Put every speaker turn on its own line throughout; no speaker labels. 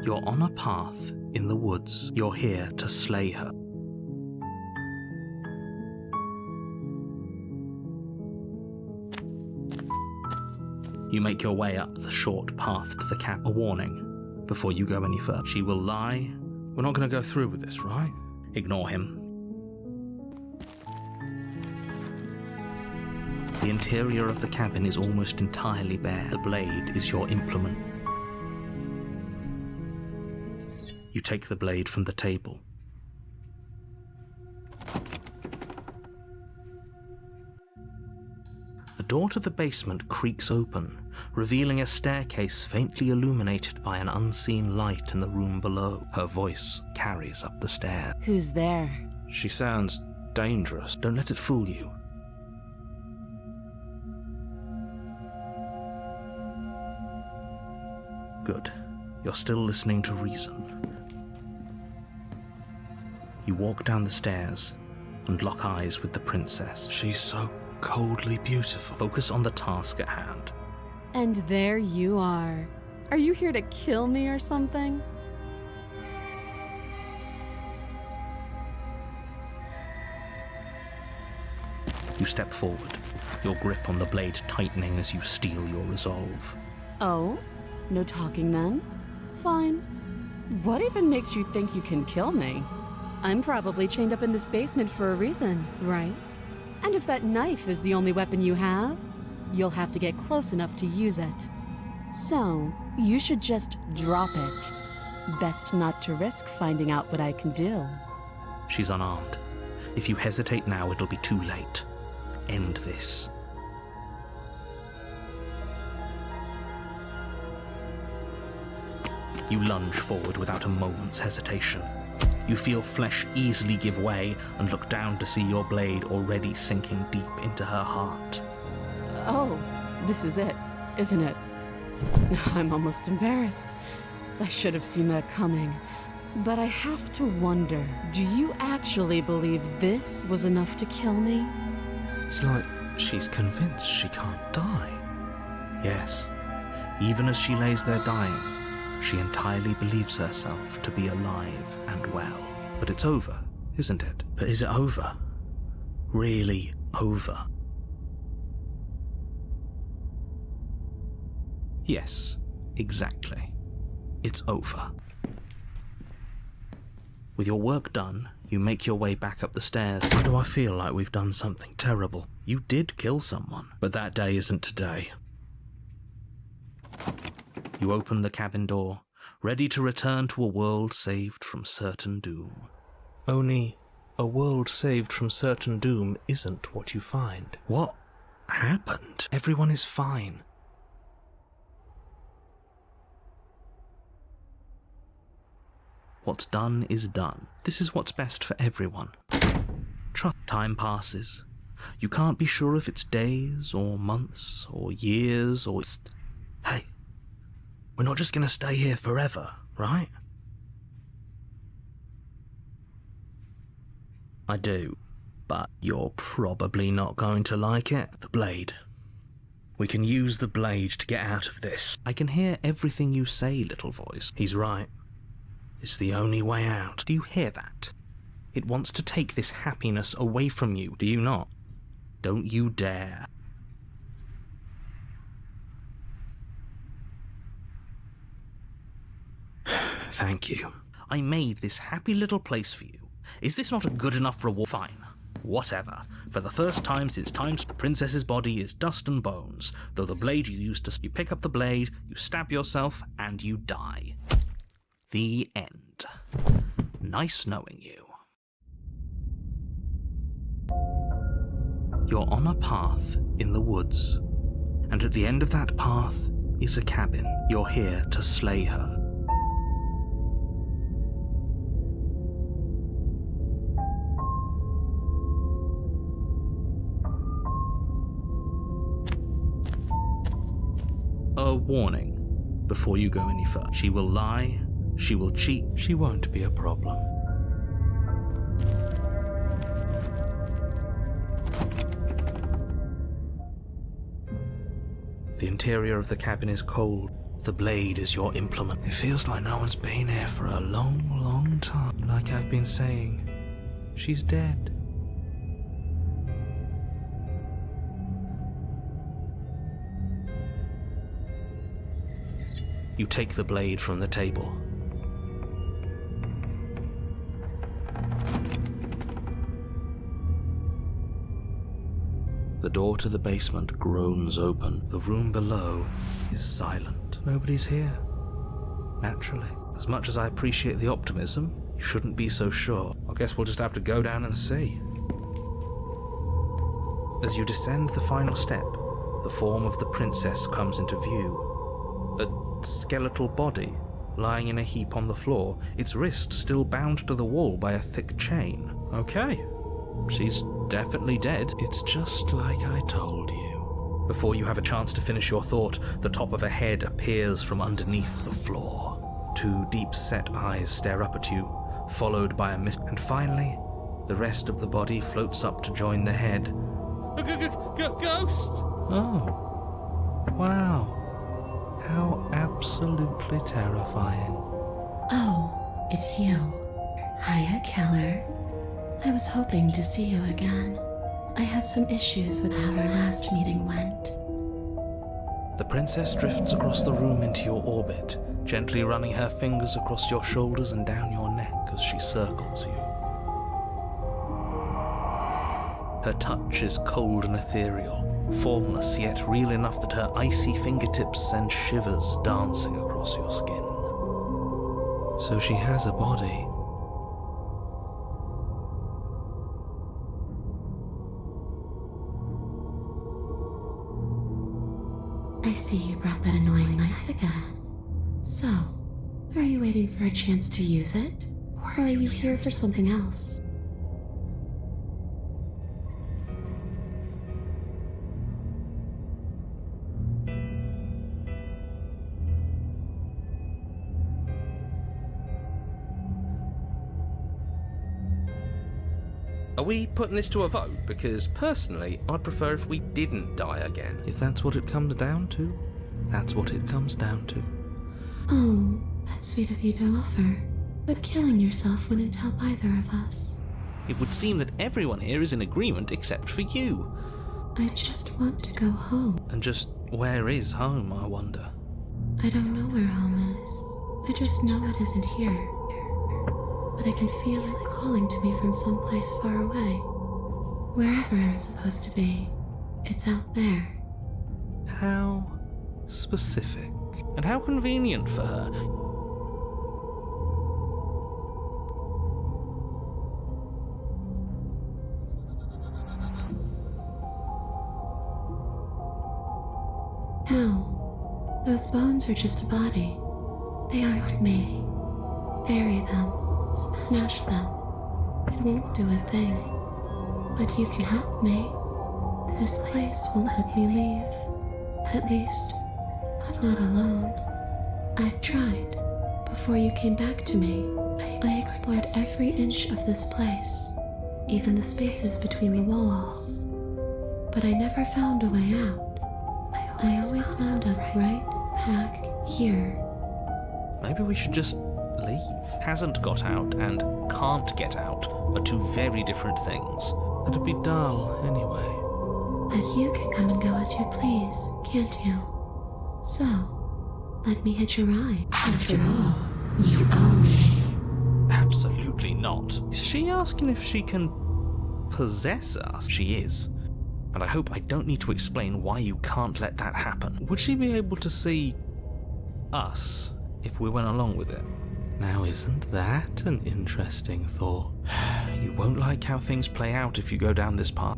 You're on a path in the woods. You're here to slay her. You make your way up the short path to the cabin. A warning before you go any further. She will lie.
We're not going to go through with this, right?
Ignore him. The interior of the cabin is almost entirely bare. The blade is your implement. You take the blade from the table. The door to the basement creaks open, revealing a staircase faintly illuminated by an unseen light in the room below. Her voice carries up the stairs.
Who's there?
She sounds dangerous.
Don't let it fool you. Good. You're still listening to reason. You walk down the stairs and lock eyes with the princess.
She's so coldly beautiful.
Focus on the task at hand.
And there you are. Are you here to kill me or something?
You step forward, your grip on the blade tightening as you steel your resolve.
Oh? No talking then? Fine. What even makes you think you can kill me? I'm probably chained up in this basement for a reason, right? And if that knife is the only weapon you have, you'll have to get close enough to use it. So, you should just drop it. Best not to risk finding out what I can do.
She's unarmed. If you hesitate now, it'll be too late. End this. You lunge forward without a moment's hesitation. You feel flesh easily give way and look down to see your blade already sinking deep into her heart.
Oh, this is it, isn't it? I'm almost embarrassed. I should have seen that coming. But I have to wonder, do you actually believe this was enough to kill me?
It's like she's convinced she can't die.
Yes, even as she lays there dying, she entirely believes herself to be alive and well. But it's over, isn't it? But is it over? Really over? Yes, exactly. It's over. With your work done, you make your way back up the stairs. Why do I feel like we've done something terrible? You did kill someone, but that day isn't today. You open the cabin door, ready to return to a world saved from certain doom. Only, a world saved from certain doom isn't what you find. What happened? Everyone is fine. What's done is done. This is what's best for everyone. Time passes. You can't be sure if it's days or months or years or... Hey, we're not just gonna stay here forever, right? I do, but you're probably not going to like it. The blade. We can use the blade to get out of this. I can hear everything you say, little voice. He's right. It's the only way out. Do you hear that? It wants to take this happiness away from you, do you not? Don't you dare. Thank you. I made this happy little place for you. Is this not a good enough reward? Fine. Whatever. For the first time since times, the princess's body is dust and bones, though the blade you used to... You pick up the blade, you stab yourself, and you die. The end. Nice knowing you. You're on a path in the woods, and at the end of that path is a cabin. You're here to slay her. A warning before you go any further. She will lie, she will cheat, she won't be a problem. The interior of the cabin is cold. The blade is your implement. It feels like no one's been here for a long, long time.
Like I've been saying, she's dead.
You take the blade from the table. The door to the basement groans open. The room below is silent. Nobody's here. Naturally. As much as I appreciate the optimism, you shouldn't be so sure. I guess we'll just have to go down and see. As you descend the final step, the form of the princess comes into view. A skeletal body, lying in a heap on the floor, its wrist still bound to the wall by a thick chain. Okay, she's definitely dead. It's just like I told you. Before you have a chance to finish your thought, the top of a head appears from underneath the floor. Two deep-set eyes stare up at you, followed by a mist, and finally, the rest of the body floats up to join the head.
Ghost!
Oh, wow. How absolutely terrifying.
Oh, it's you. Hiya, killer. I was hoping to see you again. I have some issues with how our last meeting went.
The princess drifts across the room into your orbit, gently running her fingers across your shoulders and down your neck as she circles you. Her touch is cold and ethereal, formless yet real enough that her icy fingertips send shivers dancing across your skin. So she has a body.
I see you brought that annoying knife again. So, are you waiting for a chance to use it? Or are you here for something else?
Are we putting this to a vote? Because personally, I'd prefer if we didn't die again. If that's what it comes down to, that's what it comes down to.
Oh, that's sweet of you to offer. But killing yourself wouldn't help either of us.
It would seem that everyone here is in agreement except for you.
I just want to go home.
And just where is home, I wonder?
I don't know where home is. I just know it isn't here. But I can feel it calling to me from someplace far away. Wherever I'm supposed to be, it's out there.
How specific. And how convenient for her.
No, those bones are just a body. They aren't me. Bury them. Smash them. It won't do a thing. But you can help me. This place won't let me leave. At least, not alone. I've tried. Before you came back to me, I explored every inch of this place, even the spaces between the walls. But I never found a way out. I always wound up right back here.
Maybe we should just leave. Hasn't got out and can't get out are two very different things. It'd be dull anyway.
But you can come and go as you please, can't you? So, let me hitch a ride. After all, you own me.
Absolutely not. Is she asking if she can possess us? She is. And I hope I don't need to explain why you can't let that happen. Would she be able to see us if we went along with it? Now, isn't that an interesting thought? You won't like how things play out if you go down this path.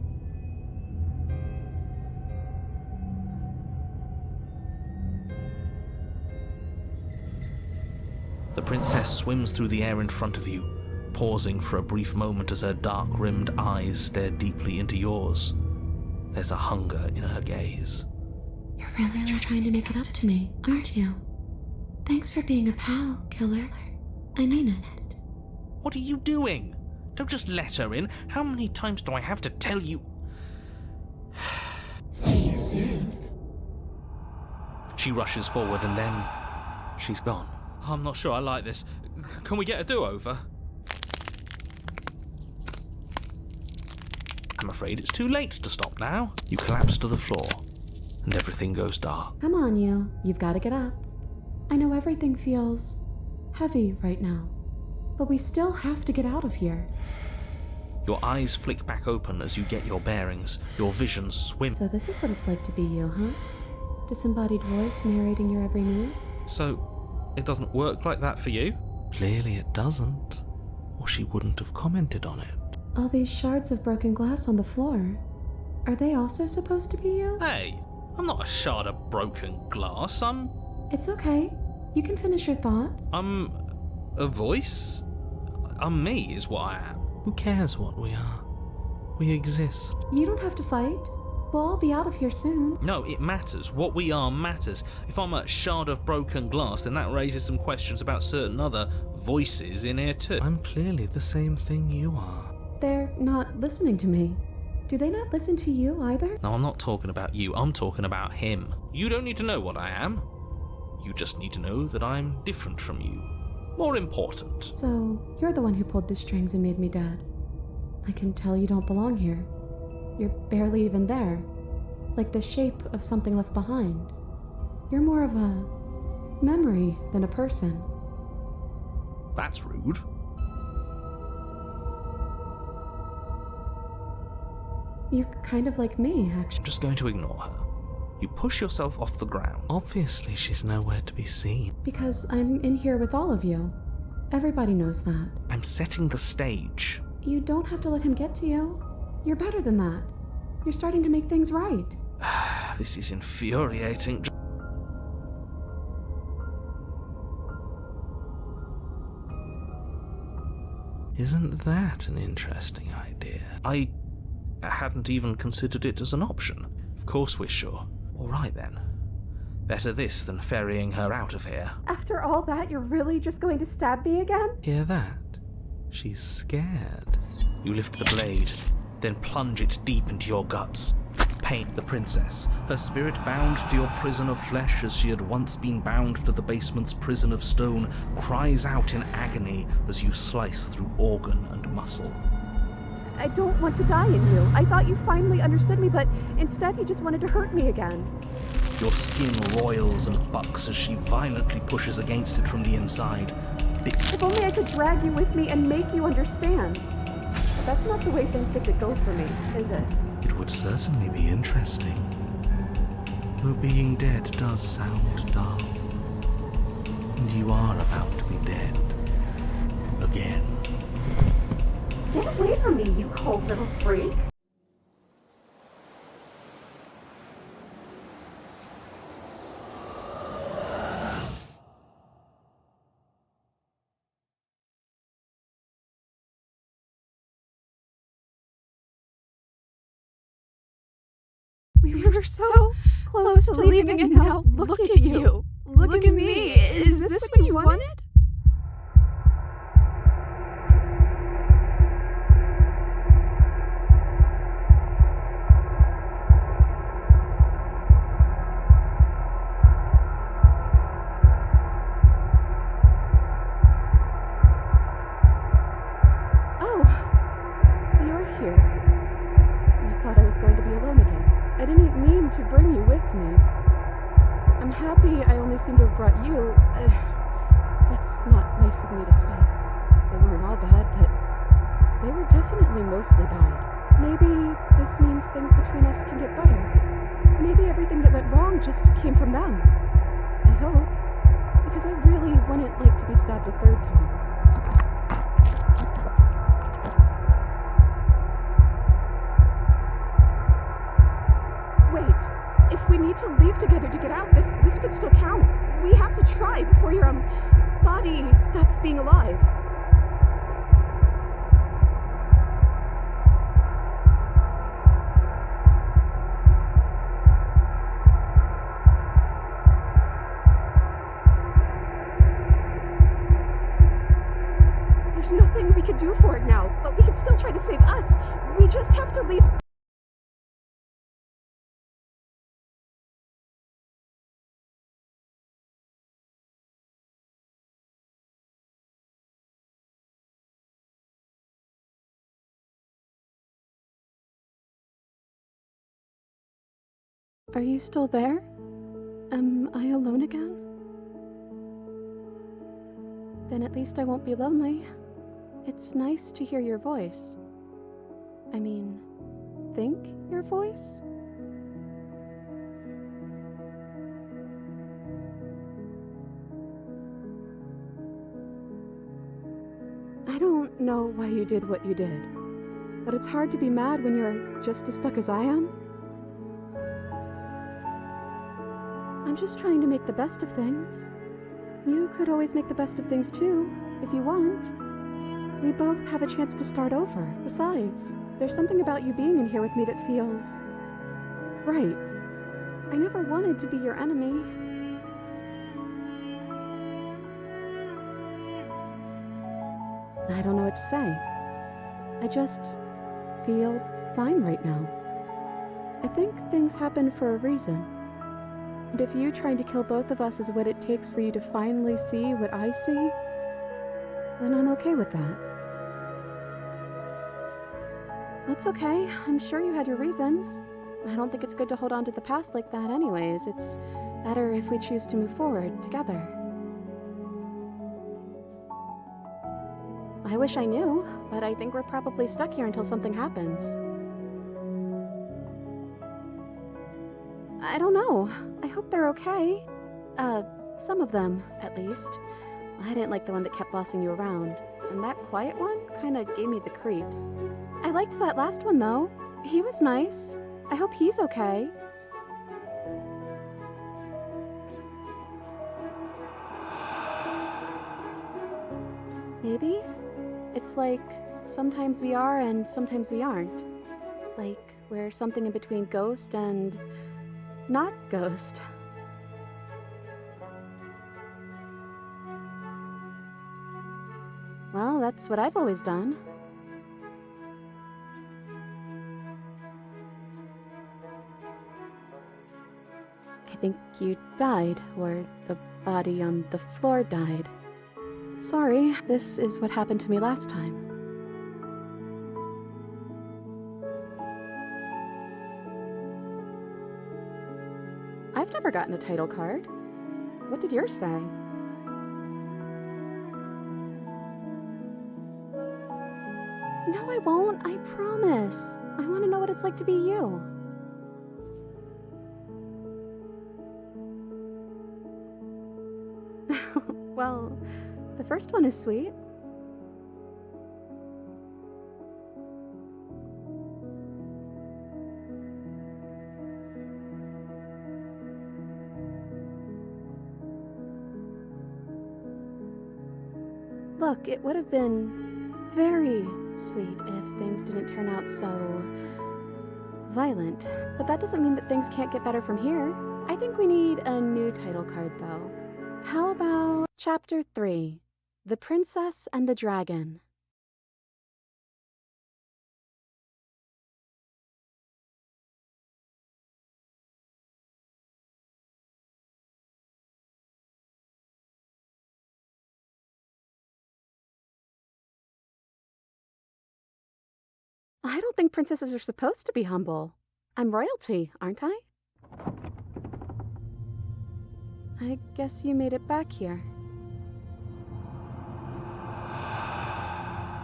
The princess swims through the air in front of you, pausing for a brief moment as her dark-rimmed eyes stare deeply into yours. There's a hunger in her gaze.
You're really trying to make it up to me, aren't you? Thanks for being a pal, killer. I mean it.
What are you doing? Don't just let her in. How many times do I have to tell you?
See you soon.
She rushes forward and then she's gone.
I'm not sure I like this. Can we get a do-over?
I'm afraid it's too late to stop now. You collapse to the floor, and everything goes dark.
Come on, you. You've got to get up. I know everything feels heavy right now, but we still have to get out of here.
Your eyes flick back open as you get your bearings. Your vision swims.
So this is what it's like to be you, huh? Disembodied voice narrating your every move?
So, it doesn't work like that for you?
Clearly it doesn't, or she wouldn't have commented on it.
All these shards of broken glass on the floor, are they also supposed to be you?
Hey, I'm not a shard of broken glass.
It's okay. You can finish your thought.
I'm a voice? I'm me is what I am.
Who cares what we are? We exist.
You don't have to fight. We'll all be out of here soon.
No, it matters. What we are matters. If I'm a shard of broken glass, then that raises some questions about certain other voices in here too.
I'm clearly the same thing you are.
They're not listening to me. Do they not listen to you either?
No, I'm not talking about you. I'm talking about him. You don't need to know what I am. You just need to know that I'm different from you. More important.
So, you're the one who pulled the strings and made me dead. I can tell you don't belong here. You're barely even there. Like the shape of something left behind. You're more of a memory than a person.
That's rude.
You're kind of like me, actually.
I'm just going to ignore her. You push yourself off the ground. Obviously, she's nowhere to be seen.
Because I'm in here with all of you. Everybody knows that.
I'm setting the stage.
You don't have to let him get to you. You're better than that. You're starting to make things right.
This is infuriating. Isn't that an interesting idea? I hadn't even considered it as an option. Of course we're sure. All right then. Better this than ferrying her out of here.
After all that, you're really just going to stab me again?
Hear that? She's scared. You lift the blade, then plunge it deep into your guts. Paint the princess, her spirit bound to your prison of flesh as she had once been bound to the basement's prison of stone, cries out in agony as you slice through organ and muscle.
I don't want to die in you. I thought you finally understood me, but instead you just wanted to hurt me again.
Your skin roils and bucks as she violently pushes against it from the inside.
If only I could drag you with me and make you understand. But that's not the way things get to go for me, is it?
It would certainly be interesting. Though being dead does sound dull. And you are about to be dead. Again.
Get away from me, you cold little freak! We were so close to leaving, and now look at you. Look at me. Is this what you wanted? I didn't mean to bring you with me. I'm happy I only seem to have brought you. That's not nice of me to say. They weren't all bad, but they were definitely mostly bad. Maybe this means things between us can get better. Maybe everything that went wrong just came from them. I hope. Because I really wouldn't like to be stabbed a third time. If we need to leave together to get out, this could still count. We have to try before your, body stops being alive. There's nothing we could do for it now, but we can still try to save us. We just have to leave. Are you still there? Am I alone again? Then at least I won't be lonely. It's nice to hear your voice. I mean, think your voice? I don't know why you did what you did, but it's hard to be mad when you're just as stuck as I am. I'm just trying to make the best of things. You could always make the best of things too, if you want. We both have a chance to start over. Besides, there's something about you being in here with me that feels right. I never wanted to be your enemy. I don't know what to say. I just feel fine right now. I think things happen for a reason. And if you trying to kill both of us is what it takes for you to finally see what I see, then I'm okay with that. That's okay. I'm sure you had your reasons. I don't think it's good to hold on to the past like that anyways. It's better if we choose to move forward together. I wish I knew, but I think we're probably stuck here until something happens. I don't know. I hope they're okay. Some of them, at least. I didn't like the one that kept bossing you around. And that quiet one kinda gave me the creeps. I liked that last one, though. He was nice. I hope he's okay. Maybe? It's like, sometimes we are and sometimes we aren't. Like, we're something in between ghost and not ghost. Well, that's what I've always done. I think you died, or the body on the floor died. Sorry, this is what happened to me last time. I've never gotten a title card. What did yours say? No, I won't. I promise. I want to know what it's like to be you. Well, the first one is sweet. Look, it would have been very sweet if things didn't turn out so violent. But that doesn't mean that things can't get better from here. I think we need a new title card, though. How about Chapter 3, The Princess and the Dragon? I don't think princesses are supposed to be humble. I'm royalty, aren't I? I guess you made it back here.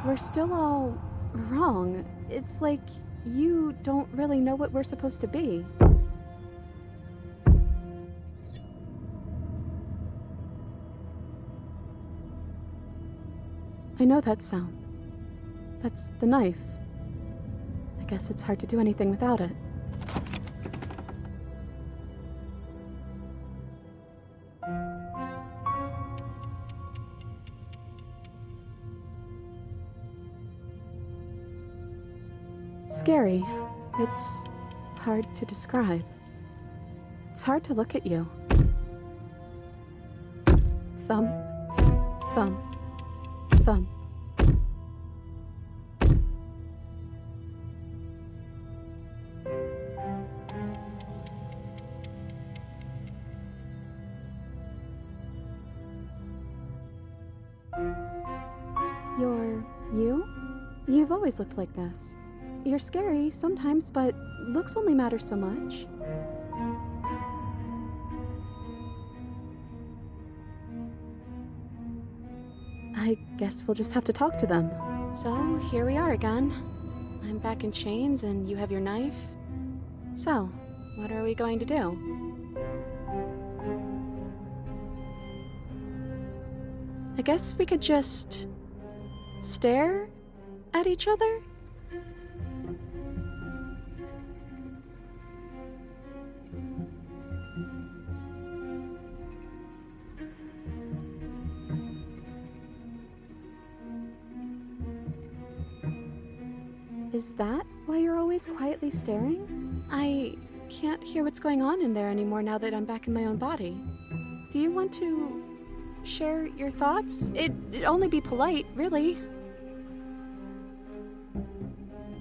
We're still all wrong. It's like you don't really know what we're supposed to be. I know that sound. That's the knife. I guess it's hard to do anything without it. Scary. It's hard to describe. It's hard to look at you. Thumb, thumb, thumb. You're you? You've always looked like this. You're scary sometimes, but looks only matter so much. I guess we'll just have to talk to them. So, here we are again. I'm back in chains and you have your knife. So, what are we going to do? I guess we could just stare at each other? Is that why you're always quietly staring? I can't hear what's going on in there anymore now that I'm back in my own body. Do you want to share your thoughts? It'd only be polite, really.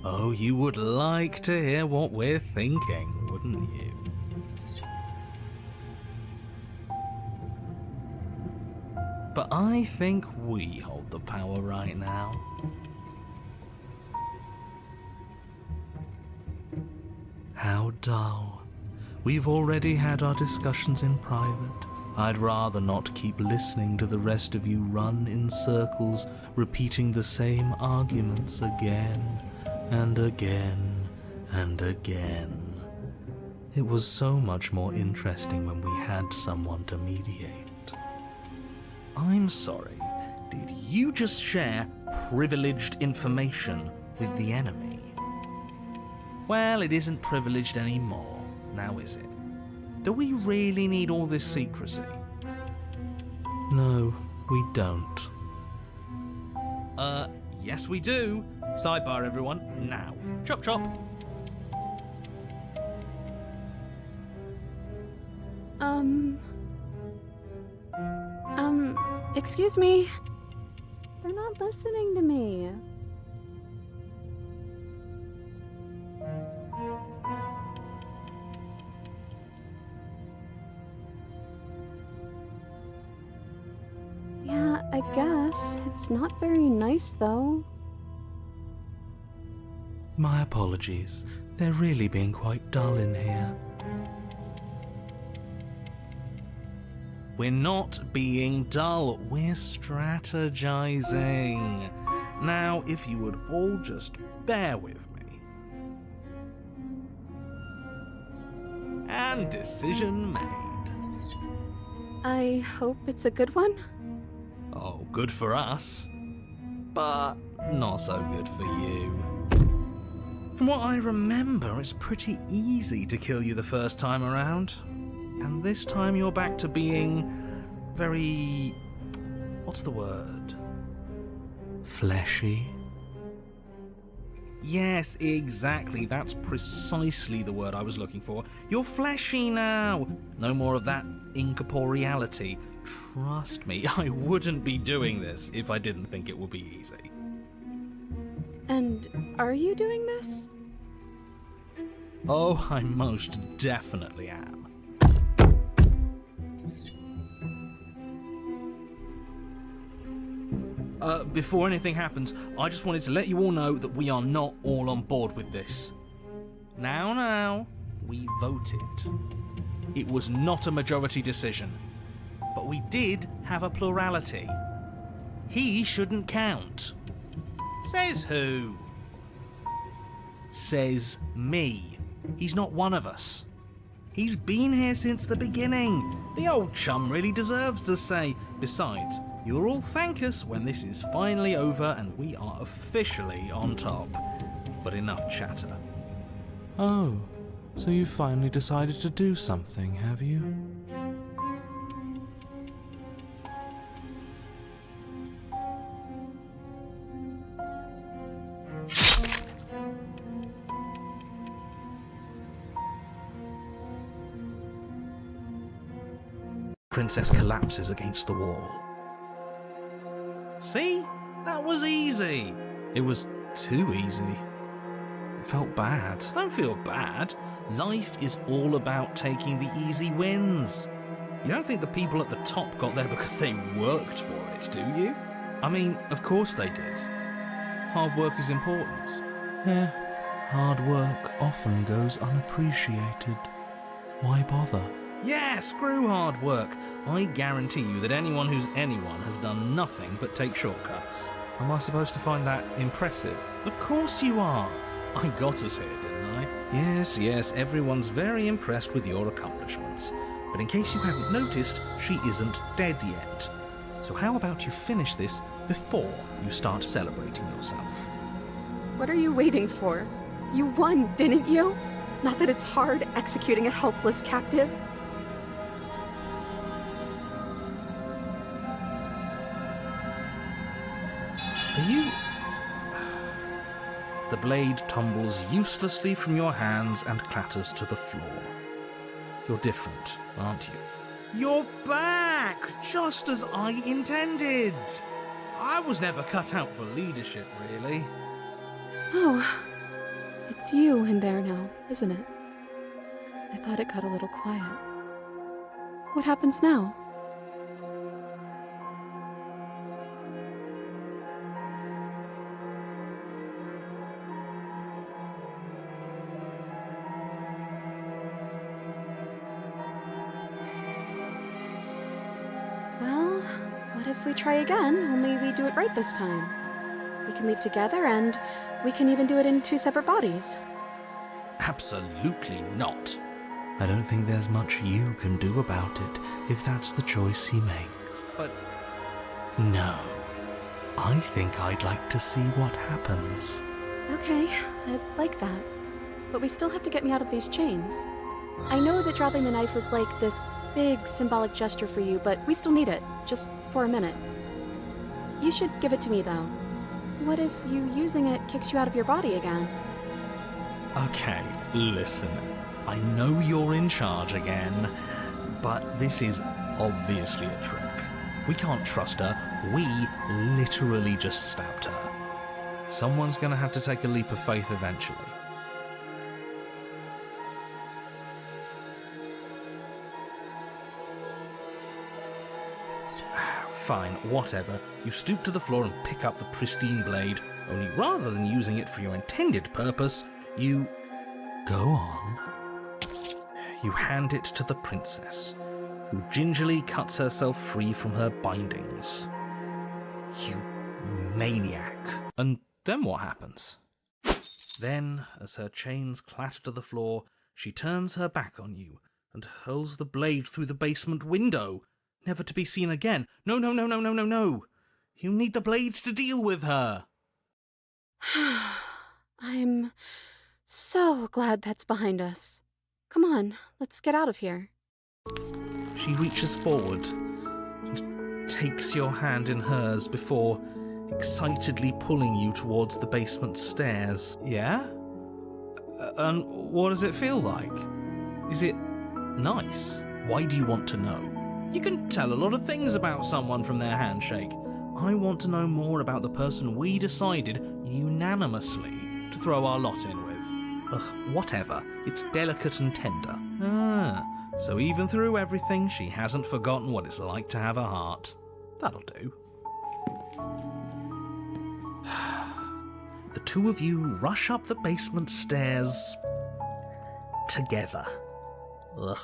Oh, you would like to hear what we're thinking, wouldn't you? But I think we hold the power right now. How dull. We've already had our discussions in private. I'd rather not keep listening to the rest of you run in circles, repeating the same arguments again and again and again. It was so much more interesting when we had someone to mediate. I'm sorry, did you just share privileged information with the enemy? Well, it isn't privileged anymore, now is it? Do we really need all this secrecy? No, we don't. Yes we do. Sidebar, everyone, now. Chop chop.
Excuse me? They're not listening to me. Yeah, I guess. It's not very nice, though.
My apologies. They're really being quite dull in here. We're not being dull, we're strategizing. Now, if you would all just bear with me. And decision made.
I hope it's a good one.
Oh, good for us, but not so good for you. From what I remember, it's pretty easy to kill you the first time around. And this time you're back to being very... what's the word? Fleshy? Yes, exactly. That's precisely the word I was looking for. You're fleshy now. No more of that incorporeality. Trust me, I wouldn't be doing this if I didn't think it would be easy.
And are you doing this?
Oh, I most definitely am. Before anything happens, I just wanted to let you all know that we are not all on board with this. Now, we voted. It was not a majority decision, but we did have a plurality. He shouldn't count. Says who? Says me. He's not one of us. He's been here since the beginning. The old chum really deserves to say. Besides, you'll all thank us when this is finally over and we are officially on top. But enough chatter. Oh, so you finally decided to do something, have you? Princess collapses against the wall. See? That was easy. It was too easy. It felt bad. Don't feel bad. Life is all about taking the easy wins. You don't think the people at the top got there because they worked for it, do you? I mean, of course they did. Hard work is important. Yeah, hard work often goes unappreciated. Why bother? Yeah, screw hard work. I guarantee you that anyone who's anyone has done nothing but take shortcuts. Am I supposed to find that impressive? Of course you are. I got us here, didn't I? Yes, everyone's very impressed with your accomplishments. But in case you haven't noticed, she isn't dead yet. So how about you finish this before you start celebrating yourself?
What are you waiting for? You won, didn't you? Not that it's hard executing a helpless captive.
Are you... The blade tumbles uselessly from your hands and clatters to the floor. You're different, aren't you? You're back! Just as I intended! I was never cut out for leadership, really.
Oh, it's you in there now, isn't it? I thought it got a little quiet. What happens now? Well, what if we try again, only we do it right this time? We can leave together, and we can even do it in 2 separate bodies.
Absolutely not. I don't think there's much you can do about it if that's the choice he makes. But... No. I think I'd like to see what happens.
Okay, I'd like that. But we still have to get me out of these chains. I know that dropping the knife was like this big symbolic gesture for you, but we still need it, just for a minute. You should give it to me, though. What if you using it kicks you out of your body again?
Okay, listen. I know you're in charge again, but this is obviously a trick. We can't trust her. We literally just stabbed her. Someone's gonna have to take a leap of faith eventually. Fine, whatever. You stoop to the floor and pick up the pristine blade, only rather than using it for your intended purpose, you... Go on. You hand it to the princess, who gingerly cuts herself free from her bindings. You maniac. And then what happens? Then, as her chains clatter to the floor, she turns her back on you and hurls the blade through the basement window, never to be seen again. No. You need the blade to deal with her.
I'm so glad that's behind us. Come on, let's get out of here.
She reaches forward and takes your hand in hers before excitedly pulling you towards the basement stairs. Yeah? And what does it feel like? Is it nice? Why do you want to know? You can tell a lot of things about someone from their handshake. I want to know more about the person we decided unanimously to throw our lot in with. Ugh, whatever. It's delicate and tender. So even through everything, she hasn't forgotten what it's like to have a heart. That'll do. The two of you rush up the basement stairs together. Ugh.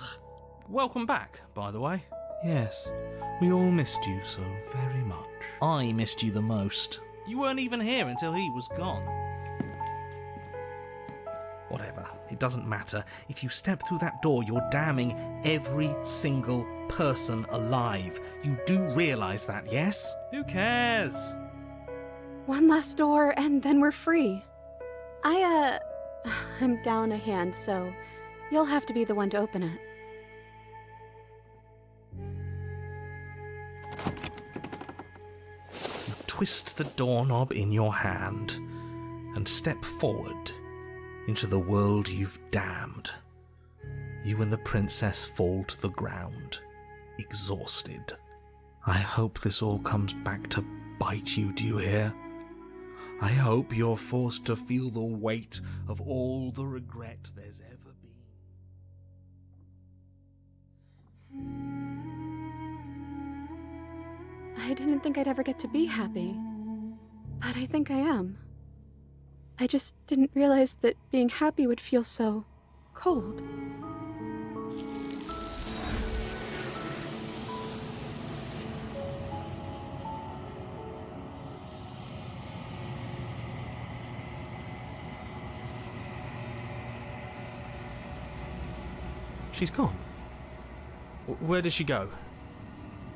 Welcome back, by the way. Yes, we all missed you so very much. I missed you the most. You weren't even here until he was gone. Whatever, it doesn't matter. If you step through that door, you're damning every single person alive. You do realise that, yes? Who cares?
One last door, and then we're free. I'm down a hand, so you'll have to be the one to open it.
You twist the doorknob in your hand and step forward into the world you've damned. You and the princess fall to the ground, exhausted. I hope this all comes back to bite you, do you hear? I hope you're forced to feel the weight of all the regret there's ever been.
I didn't think I'd ever get to be happy, but I think I am. I just didn't realize that being happy would feel so cold.
She's gone. Where did she go?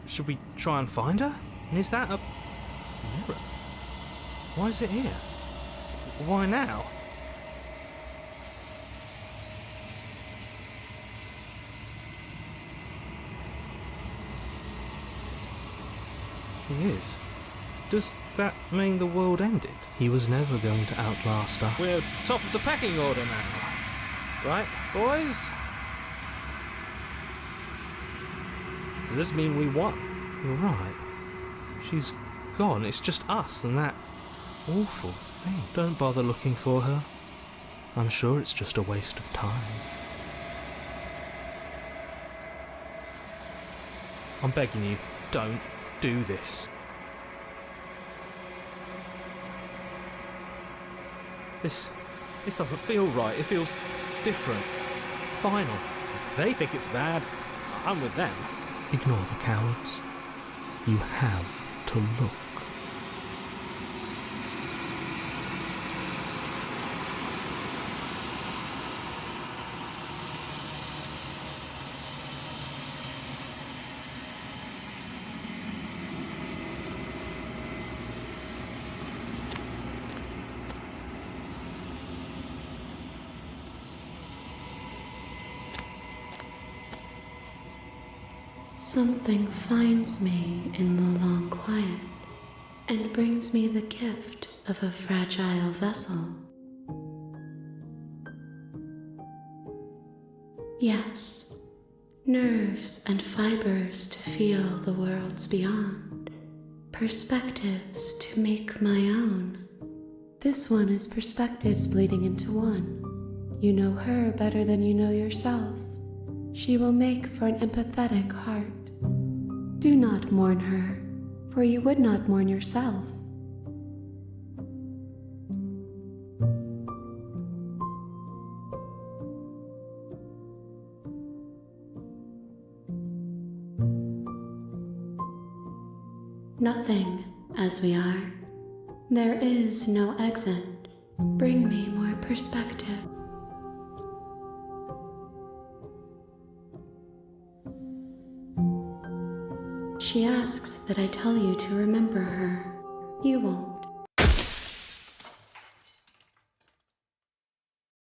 Should we try and find her? And is that a mirror? Why is it here? Why now? He is. Does that mean the world ended? He was never going to outlast us. We're top of the pecking order now. Right, boys? Does this mean we won? You're right. She's gone. It's just us and that awful thing. Don't bother looking for her. I'm sure it's just a waste of time. I'm begging you, don't do this. This doesn't feel right. It feels different. Final. If they think it's bad, I'm with them. Ignore the cowards. You have to look.
Something finds me in the long quiet and brings me the gift of a fragile vessel. Yes, nerves and fibers to feel the worlds beyond, perspectives to make my own. This one is perspectives bleeding into one. You know her better than you know yourself. She will make for an empathetic heart. Do not mourn her, for you would not mourn yourself. Nothing, as we are. There is no exit. Bring me more perspective. She asks that I tell you to remember her. You won't.